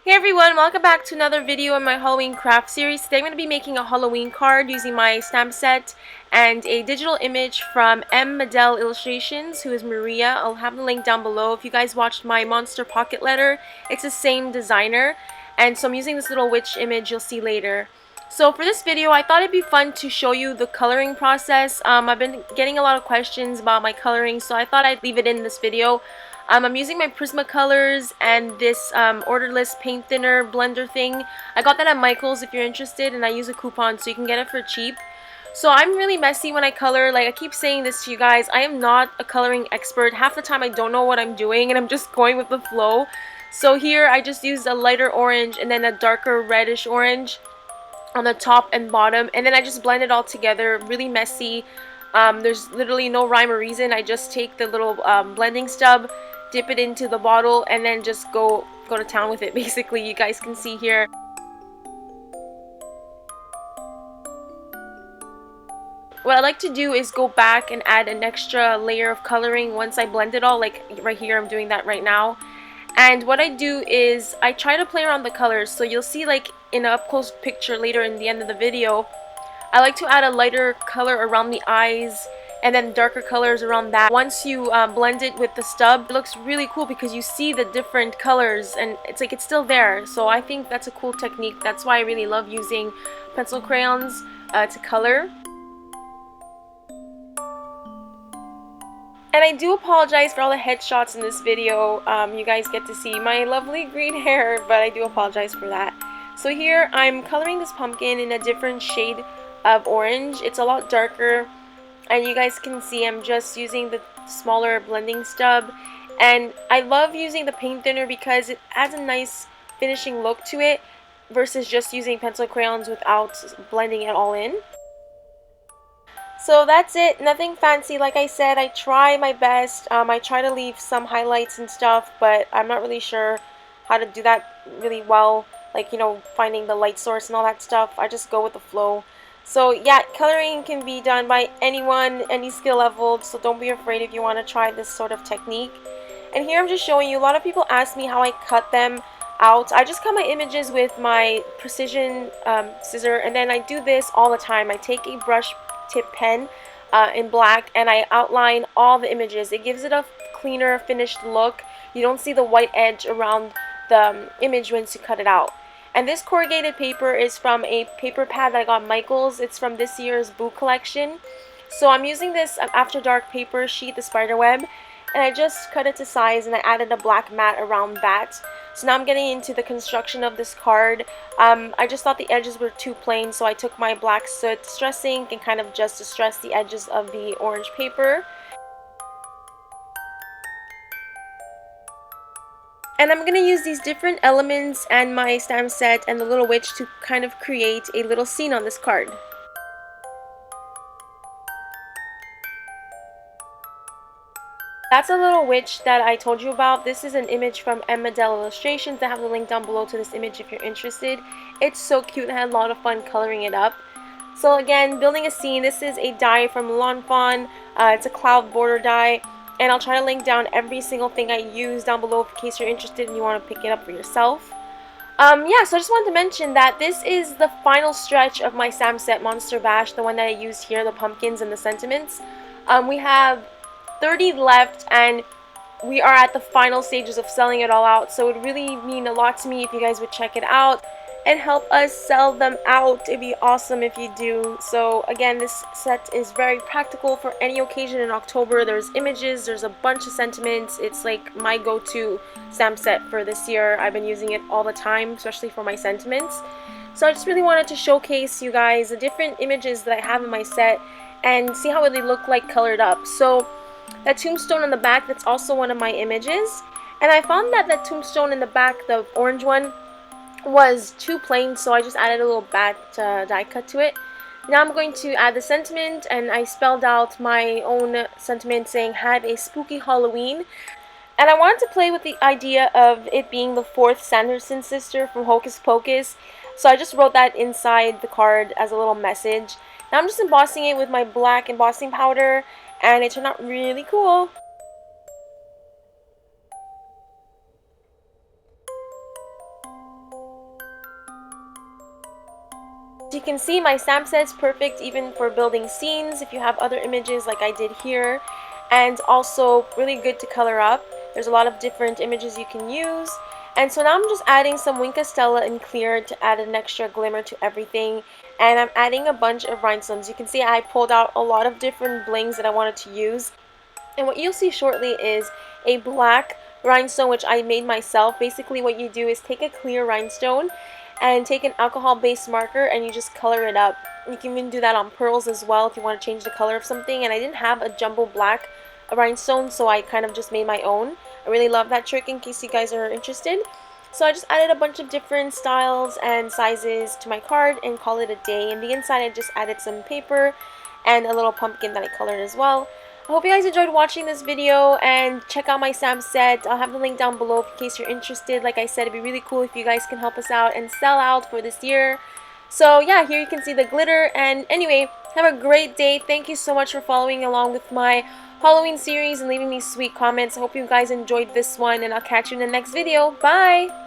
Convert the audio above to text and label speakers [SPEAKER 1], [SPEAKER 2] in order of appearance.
[SPEAKER 1] Hey everyone, welcome back to another video in my Halloween craft series. Today I'm going to be making a Halloween card using my stamp set and a digital image from MMedelillustrations, who is Maria. I'll have the link down below. If you guys watched my Monster Pocket Letter, it's the same designer. And so I'm using this little witch image you'll see later. So for this video, I thought it'd be fun to show you the coloring process. I've been getting a lot of questions about my coloring, so I thought I'd leave it in this video. I'm using my Prismacolors and this odorless paint thinner blender thing. I got that at Michael's if you're interested, and I use a coupon so you can get it for cheap. So I'm really messy when I color. Like, I keep saying this to you guys, I am not a coloring expert. Half the time I don't know what I'm doing and I'm just going with the flow. So here I just used a lighter orange and then a darker reddish orange on the top and bottom, and then I just blend it all together. Really messy. There's literally no rhyme or reason. I just take the little blending stub, dip it into the bottle, and then just go to town with it, basically. You guys can see here. What I like to do is go back and add an extra layer of coloring once I blend it all, like right here. I'm doing that right now. And what I do is I try to play around the colors. So you'll see, like in an up close picture later in the end of the video, I like to add a lighter color around the eyes and then darker colors around that. Once you blend it with the stub, it looks really cool because you see the different colors and it's like it's still there. So I think that's a cool technique. That's why I really love using pencil crayons to color. And I do apologize for all the headshots in this video. You guys get to see my lovely green hair, but I do apologize for that. So here I'm coloring this pumpkin in a different shade of orange. It's a lot darker, and you guys can see I'm just using the smaller blending stub. And I love using the paint thinner because it adds a nice finishing look to it versus just using pencil crayons without blending it all in. So that's it, nothing fancy. Like I said, I try my best. I try to leave some highlights and stuff, but I'm not really sure how to do that really well, like, you know, finding the light source and all that stuff. I just go with the flow. So yeah, coloring can be done by anyone, any skill level, so don't be afraid if you want to try this sort of technique. And here I'm just showing you, a lot of people ask me how I cut them out. I just cut my images with my precision scissor, and then I do this all the time. I take a brush tip pen in black and I outline all the images. It gives it a cleaner finished look. You don't see the white edge around the image once you cut it out. And this corrugated paper is from a paper pad that I got at Michael's. It's from this year's Spook collection. So I'm using this After Dark paper sheet, the spider web, and I just cut it to size and I added a black mat around that. So now I'm getting into the construction of this card. I just thought the edges were too plain, so I took my black soot distress ink and kind of just distressed the edges of the orange paper. And I'm going to use these different elements and my stamp set and the little witch to kind of create a little scene on this card. That's a little witch that I told you about. This is an image from MMedelillustrations. I have the link down below to this image if you're interested. It's so cute. I had a lot of fun coloring it up. So again, building a scene. This is a die from Fawn. It's a cloud border die. And I'll try to link down every single thing I use down below in case you're interested and you want to pick it up for yourself. Yeah, so I just wanted to mention that this is the final stretch of my stamp set Monster Bash, the one that I used here, the pumpkins and the sentiments. We have 30 left and we are at the final stages of selling it all out, so it would really mean a lot to me if you guys would check it out and help us sell them out. It'd be awesome if you do. So again, this set is very practical for any occasion in October. There's images, there's a bunch of sentiments. It's like my go-to stamp set for this year. I've been using it all the time, especially for my sentiments. So I just really wanted to showcase you guys the different images that I have in my set and see how they look like colored up. So that tombstone on the back, that's also one of my images. And I found that the tombstone in the back, the orange one, was too plain, so I just added a little bat die cut to it. Now I'm going to add the sentiment, and I spelled out my own sentiment saying, "Had a spooky Halloween." And I wanted to play with the idea of it being the fourth Sanderson sister from Hocus Pocus. So I just wrote that inside the card as a little message. Now I'm just embossing it with my black embossing powder, and it turned out really cool. you can see, my stamp set's perfect even for building scenes if you have other images like I did here, and also really good to color up. There's a lot of different images you can use. And so now I'm just adding some Wink Stella in clear to add an extra glimmer to everything. And I'm adding a bunch of rhinestones. You can see I pulled out a lot of different blings that I wanted to use. And what you'll see shortly is a black rhinestone which I made myself. Basically what you do is take a clear rhinestone and take an alcohol-based marker and you just color it up. You can even do that on pearls as well if you want to change the color of something. And I didn't have a jumbo black rhinestone, so I kind of just made my own. I really love that trick in case you guys are interested. So I just added a bunch of different styles and sizes to my card and call it a day. In the inside I just added some paper and a little pumpkin that I colored as well. I hope you guys enjoyed watching this video, and check out my stamp set. I'll have the link down below in case you're interested. Like I said, it'd be really cool if you guys can help us out and sell out for this year. So yeah, here you can see the glitter. And anyway, have a great day. Thank you so much for following along with my Halloween series and leaving me sweet comments. I hope you guys enjoyed this one, and I'll catch you in the next video. Bye!